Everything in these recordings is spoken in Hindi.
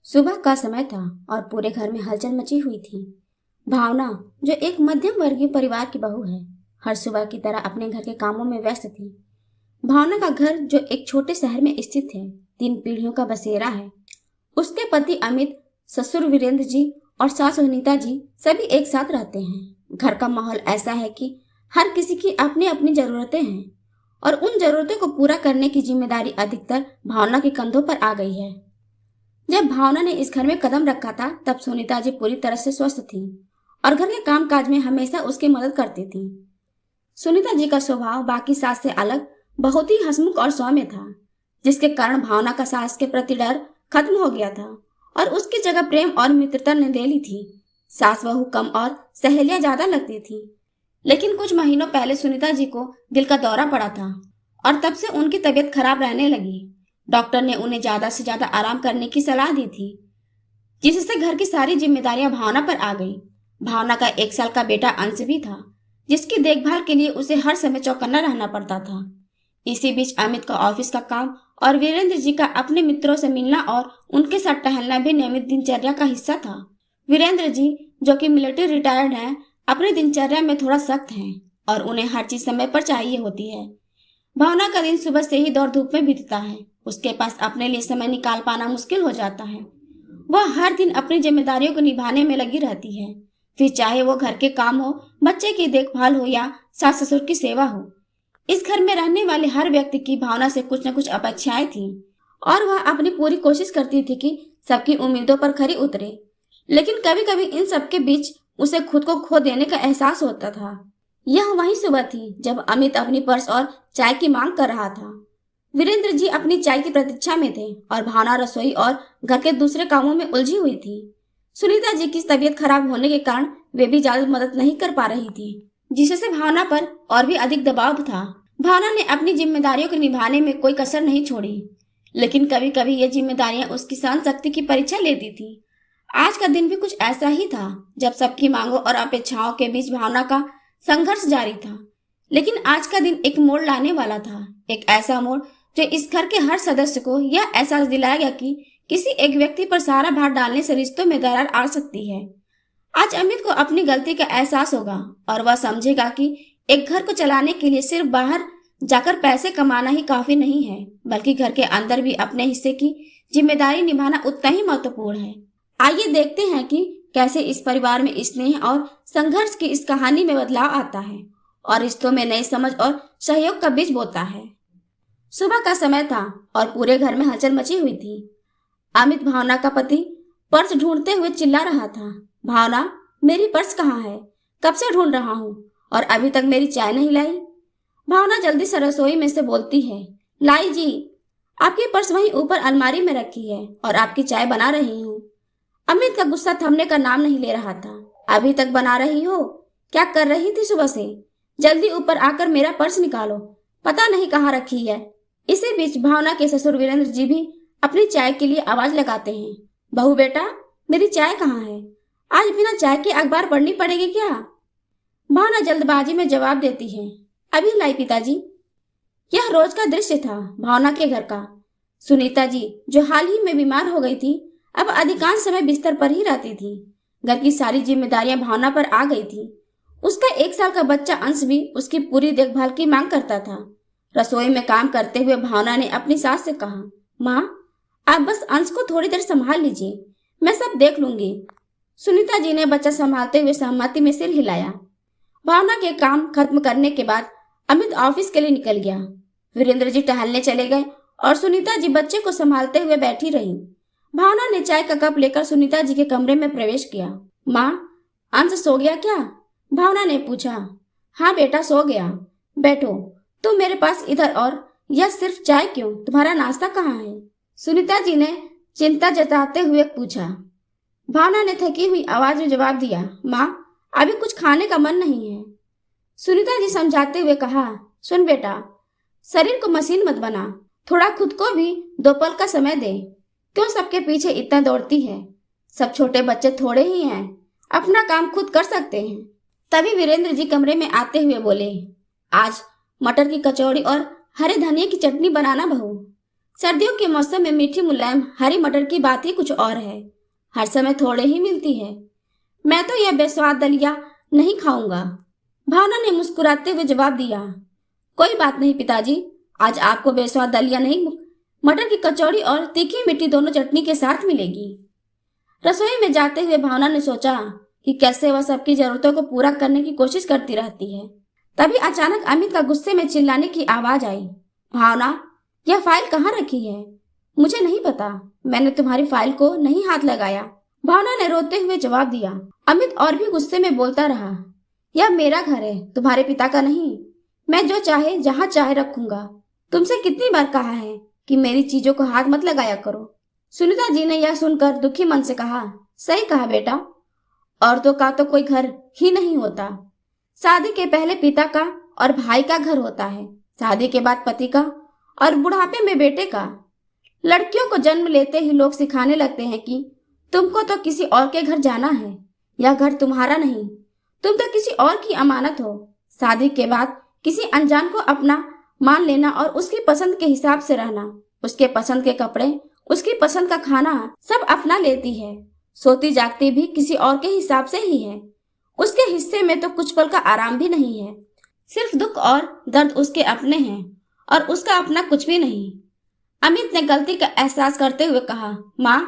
सुबह का समय था और पूरे घर में हलचल मची हुई थी। भावना, जो एक मध्यम वर्गीय परिवार की बहू है, हर सुबह की तरह अपने घर के कामों में व्यस्त थी। भावना का घर, जो एक छोटे शहर में स्थित है, 3 पीढ़ियों का बसेरा है। उसके पति अमित, ससुर वीरेंद्र जी और सास सुनीता जी सभी एक साथ रहते हैं। घर का माहौल ऐसा है कि हर किसी की अपनी अपनी जरूरतें हैं और उन जरूरतों को पूरा करने की जिम्मेदारी अधिकतर भावना के कंधों पर आ गई है। जब भावना ने इस घर में कदम रखा था, तब सुनीता जी पूरी तरह से स्वस्थ थी और घर के काम काज में हमेशा उसकी मदद करती थी। सुनीता जी का स्वभाव बाकी सास से अलग बहुत ही हंसमुख और सौम्य था, जिसके कारण भावना का सास के प्रति डर खत्म हो गया था और उसकी जगह प्रेम और मित्रता ने ले ली थी। सास बहू कम और सहेलियां ज्यादा लगती थी, लेकिन कुछ महीनों पहले सुनीता जी को दिल का दौरा पड़ा था और तब से उनकी तबीयत खराब रहने लगी। डॉक्टर ने उन्हें ज्यादा से ज्यादा आराम करने की सलाह दी थी, जिससे घर की सारी जिम्मेदारियां भावना पर आ गई। भावना का 1 साल का बेटा अंश भी था, जिसकी देखभाल के लिए उसे हर समय चौकन्ना रहना पड़ता था। इसी बीच अमित का ऑफिस का काम और वीरेंद्र जी का अपने मित्रों से मिलना और उनके साथ टहलना भी नियमित दिनचर्या का हिस्सा था। वीरेंद्र जी, जो कि मिलिट्री रिटायर्ड हैं, अपनी दिनचर्या में थोड़ा सख्त हैं और उन्हें हर चीज समय पर चाहिए होती है। भावना का दिन सुबह से ही दौड़ धूप में बीतता है। उसके पास अपने लिए समय निकाल पाना मुश्किल हो जाता है। वह हर दिन अपनी जिम्मेदारियों को निभाने में लगी रहती है, फिर चाहे वो घर के काम हो, बच्चे की देखभाल हो या सास ससुर की सेवा हो। इस घर में रहने वाले हर व्यक्ति की भावना से कुछ न कुछ अपेक्षाएं थीं और वह अपनी पूरी कोशिश करती थी कि सबकी उम्मीदों पर खरी उतरे। लेकिन कभी कभी इन सबके बीच उसे खुद को खो देने का एहसास होता था। यह वही सुबह थी जब अमित अपनी पर्स और चाय की मांग कर रहा था। वीरेंद्र जी अपनी चाय की प्रतीक्षा में थे और भावना रसोई और घर के दूसरे कामों में उलझी हुई थी। सुनीता जी की तबीयत खराब होने के कारण वे भी ज्यादा मदद नहीं कर पा रही थी, जिससे भावना पर और भी अधिक दबाव था। भावना ने अपनी जिम्मेदारियों को निभाने में कोई कसर नहीं छोड़ी, लेकिन कभी कभी ये जिम्मेदारियां उसकी सहन शक्ति की परीक्षा लेती थी। आज का दिन भी कुछ ऐसा ही था, जब सबकी मांगों और अपेक्षाओं के बीच भावना का संघर्ष जारी था। लेकिन आज का दिन एक मोड़ लाने वाला था, एक ऐसा मोड़ जो इस घर के हर सदस्य को यह एहसास दिलाएगा कि किसी एक व्यक्ति पर सारा भार डालने से रिश्तों में दरार आ सकती है। आज अमित को अपनी गलती का एहसास होगा और वह समझेगा कि एक घर को चलाने के लिए सिर्फ बाहर जाकर पैसे कमाना ही काफी नहीं है, बल्कि घर के अंदर भी अपने हिस्से की जिम्मेदारी निभाना उतना ही महत्वपूर्ण है। आइए देखते हैं कि कैसे इस परिवार में स्नेह और संघर्ष की इस कहानी में बदलाव आता है और रिश्तों में नई समझ और सहयोग का बीज बोता है। सुबह का समय था और पूरे घर में हलचल मची हुई थी। अमित, भावना का पति, पर्स ढूंढते हुए चिल्ला रहा था, भावना, मेरी पर्स कहाँ है? कब से ढूंढ रहा हूँ और अभी तक मेरी चाय नहीं लाई। भावना जल्दी से रसोई में से बोलती है, लाई जी, आपकी पर्स वहीं ऊपर अलमारी में रखी है और आपकी चाय बना रही हूँ। अमित का गुस्सा थमने का नाम नहीं ले रहा था। अभी तक बना रही हो? क्या कर रही थी सुबह से? जल्दी ऊपर आकर मेरा पर्स निकालो, पता नहीं कहाँ रखी है। इसी बीच भावना के ससुर वीरेंद्र जी भी अपनी चाय के लिए आवाज लगाते हैं, बहू बेटा, मेरी चाय कहाँ है? आज बिना चाय के अखबार पढ़नी पड़ेगी क्या? भावना जल्दबाजी में जवाब देती है, अभी लाई पिताजी। यह रोज का दृश्य था भावना के घर का। सुनीता जी, जो हाल ही में बीमार हो गई थी, अब अधिकांश समय बिस्तर पर ही रहती थी। घर की सारी जिम्मेदारियां भावना पर आ गई थी। उसका 1 साल का बच्चा अंश भी उसकी पूरी देखभाल की मांग करता था। रसोई में काम करते हुए भावना ने अपनी सास से कहा, माँ, आप बस अंश को थोड़ी देर संभाल लीजिए, मैं सब देख लूंगी। सुनीता जी ने बच्चा संभालते हुए सहमति में सिर हिलाया। भावना के काम खत्म करने के बाद अमित ऑफिस के लिए निकल गया। वीरेंद्र जी टहलने चले गए और सुनीता जी बच्चे को संभालते हुए बैठी रही। भावना ने चाय का कप लेकर सुनीता जी के कमरे में प्रवेश किया। माँ, अंश सो गया क्या? भावना ने पूछा। हाँ बेटा, सो गया। बैठो, तुम मेरे पास इधर। और यह सिर्फ चाय क्यों? तुम्हारा नाश्ता कहाँ है? सुनीता जी ने चिंता जताते हुए पूछा। भावना ने थकी हुई आवाज में जवाब दिया, माँ, अभी कुछ खाने का मन नहीं है। सुनीता जी समझाते हुए कहा, सुन बेटा, शरीर को मशीन मत बना, थोड़ा खुद को भी 2 पल का समय दे। क्यों सबके पीछे इतना दौड़ती है? सब छोटे बच्चे थोड़े ही हैं, अपना काम खुद कर सकते हैं। तभी वीरेंद्र जी कमरे में आते हुए बोले, आज मटर की कचौड़ी और हरे धनिया की चटनी बनाना बहू। सर्दियों के मौसम में मीठी मुलायम हरी मटर की बात ही कुछ और है। हर समय थोड़े ही मिलती है। मैं तो यह बेस्वाद दलिया नहीं खाऊंगा। भावना ने मुस्कुराते हुए जवाब दिया। कोई बात नहीं पिताजी, आज आपको बेस्वाद दलिया नहीं, मटर की कचौड़ी और तीखी मीठी दोनों चटनी के साथ मिलेगी। रसोई में जाते हुए भावना ने सोचा कि कैसे वह सबकी जरूरतों को पूरा करने की कोशिश करती रहती है। तभी अचानक अमित का गुस्से में चिल्लाने की आवाज आई। भावना, यह फाइल कहाँ रखी है? मुझे नहीं पता, मैंने तुम्हारी फाइल को नहीं हाथ लगाया। भावना ने रोते हुए जवाब दिया। अमित और भी गुस्से में बोलता रहा। यह मेरा घर है, तुम्हारे पिता का नहीं। मैं जो चाहे जहाँ चाहे रखूंगा। तुमसे कितनी बार कहा है कि मेरी चीजों को हाथ मत लगाया करो। सुनीता जी ने यह सुनकर दुखी मन से कहा। सही कहा बेटा, औरतों का तो कोई घर ही नहीं होता। शादी के पहले पिता का और भाई का घर होता है, शादी के बाद पति का और बुढ़ापे में बेटे का। लड़कियों को जन्म लेते ही लोग सिखाने लगते हैं कि तुमको तो किसी और के घर जाना है, यह घर तुम्हारा नहीं, तुम तो किसी और की अमानत हो। शादी के बाद किसी अनजान को अपना मान लेना और उसकी पसंद के हिसाब से रहना, उसके पसंद के कपड़े, उसकी पसंद का खाना सब अपना लेती है। सोती जागती भी किसी और के हिसाब से ही है। उसके हिस्से में तो कुछ पल का आराम भी नहीं है। सिर्फ दुख और दर्द उसके अपने हैं और उसका अपना कुछ भी नहीं। अमित ने गलती का एहसास करते हुए कहा। माँ,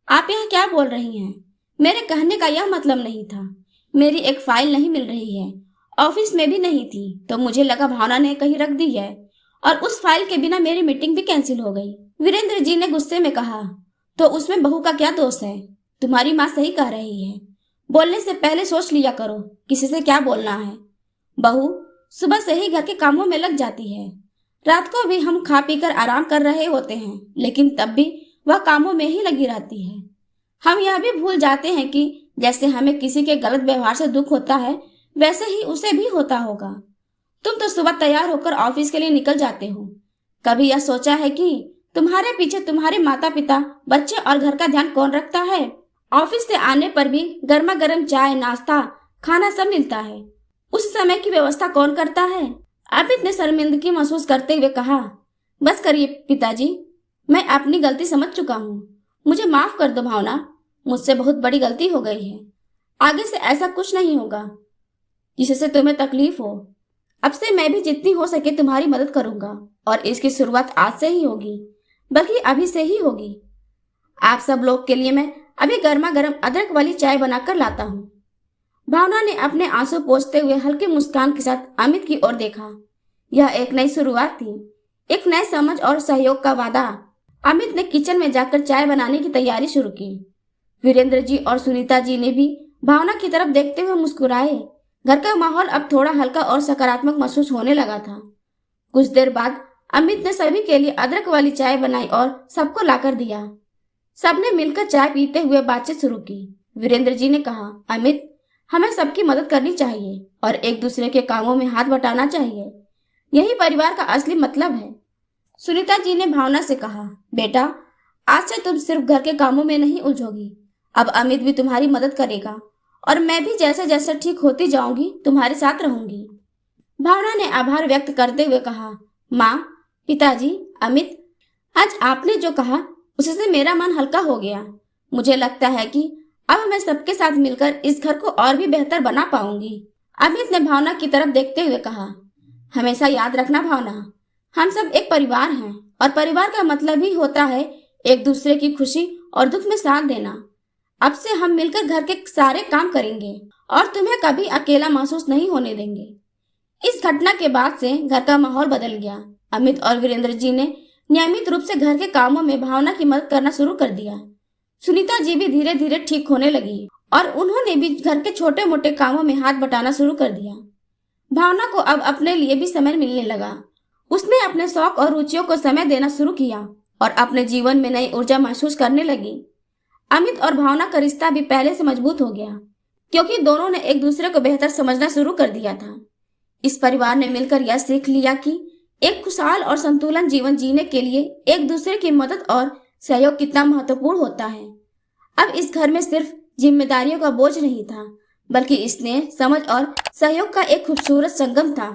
आप यहाँ क्या बोल रही हैं? मेरे कहने का यह मतलब नहीं था। मेरी एक फाइल नहीं मिल रही है, ऑफिस में भी नहीं थी, तो मुझे लगा भावना ने कहीं रख दी है और उस फाइल के बिना मेरी मीटिंग भी कैंसिल हो गई। वीरेंद्र जी ने गुस्से में कहा। तो उसमें बहू का क्या दोष है? तुम्हारी माँ सही कह रही है। बोलने से पहले सोच लिया करो किसी से क्या बोलना है। बहू सुबह से ही घर के कामों में लग जाती है। रात को भी हम खा पीकर आराम कर रहे होते हैं, लेकिन तब भी वह कामों में ही लगी रहती है। हम यह भी भूल जाते हैं कि जैसे हमें किसी के गलत व्यवहार से दुख होता है, वैसे ही उसे भी होता होगा। तुम तो सुबह तैयार होकर ऑफिस के लिए निकल जाते हो। कभी यह सोचा है कि तुम्हारे पीछे तुम्हारे माता पिता, बच्चे और घर का ध्यान कौन रखता है? ऑफिस से आने पर भी गर्मा गर्म चाय, नाश्ता, खाना सब मिलता है। उस समय की व्यवस्था कौन करता है? अमित ने शर्मिंदगी महसूस करते हुए कहा। बस करिए पिताजी, मैं अपनी गलती समझ चुका हूँ। मुझे माफ कर दो भावना, मुझसे बहुत बड़ी गलती हो गई है। आगे से ऐसा कुछ नहीं होगा जिससे तुम्हें तकलीफ हो। अब से मैं भी जितनी हो सके तुम्हारी मदद करूंगा और इसकी शुरुआत आज से ही होगी, बल्कि अभी से ही होगी। आप सब लोग के लिए मैं अभी गर्मा गर्म अदरक वाली चाय बनाकर लाता हूँ। भावना ने अपने आंसू पोंछते हुए हल्की मुस्कान के साथ अमित की ओर देखा। यह एक नई शुरुआत थी, एक नए समझ और सहयोग का वादा। अमित ने किचन में जाकर चाय बनाने की तैयारी शुरू की। वीरेंद्र जी और सुनीता जी ने भी भावना की तरफ देखते हुए मुस्कुराए। घर का माहौल अब थोड़ा हल्का और सकारात्मक महसूस होने लगा था। कुछ देर बाद अमित ने सभी के लिए अदरक वाली चाय बनाई और सबको लाकर दिया। सबने मिलकर चाय पीते हुए बातचीत शुरू की। वीरेंद्र जी ने कहा, अमित, हमें सबकी मदद करनी चाहिए और एक दूसरे के कामों में हाथ बटाना चाहिए। यही परिवार का असली मतलब है। सुनीता जी ने भावना से कहा, बेटा, आज से तुम सिर्फ घर के कामों में नहीं उलझोगी। अब अमित भी तुम्हारी मदद करेगा और मैं भी जैसे जैसे ठीक होती जाऊंगी तुम्हारे साथ रहूंगी। भावना ने आभार व्यक्त करते हुए कहा, माँ, पिताजी, अमित, आज आपने जो कहा उससे मेरा मन हल्का हो गया। मुझे लगता है कि अब मैं सबके साथ मिलकर इस घर को और भी बेहतर बना पाऊंगी। अमित ने भावना की तरफ देखते हुए कहा, हमेशा याद रखना भावना, हम सब एक परिवार हैं और परिवार का मतलब ही होता है एक दूसरे की खुशी और दुख में साथ देना। अब से हम मिलकर घर के सारे काम करेंगे और तुम्हें कभी अकेला महसूस नहीं होने देंगे। इस घटना के बाद से घर का माहौल बदल गया। अमित और वीरेंद्र जी ने नियमित रूप से घर के कामों में भावना की मदद करना शुरू कर दिया। सुनीता जी भी धीरे धीरे ठीक होने लगी और उन्होंने भी घर के छोटे मोटे कामों में हाथ बटाना शुरू कर दिया। भावना को अब अपने लिए भी समय मिलने लगा। उसने अपने शौक और रुचियों को समय देना शुरू किया और अपने जीवन में नई ऊर्जा महसूस करने लगी। अमित और भावना का रिश्ता भी पहले से मजबूत हो गया, क्योंकि दोनों ने एक दूसरे को बेहतर समझना शुरू कर दिया था। इस परिवार ने मिलकर यह सीख लिया कि एक खुशहाल और संतुलन जीवन जीने के लिए एक दूसरे की मदद और सहयोग कितना महत्वपूर्ण होता है। अब इस घर में सिर्फ जिम्मेदारियों का बोझ नहीं था, बल्कि स्नेह, समझ और सहयोग का एक खूबसूरत संगम था।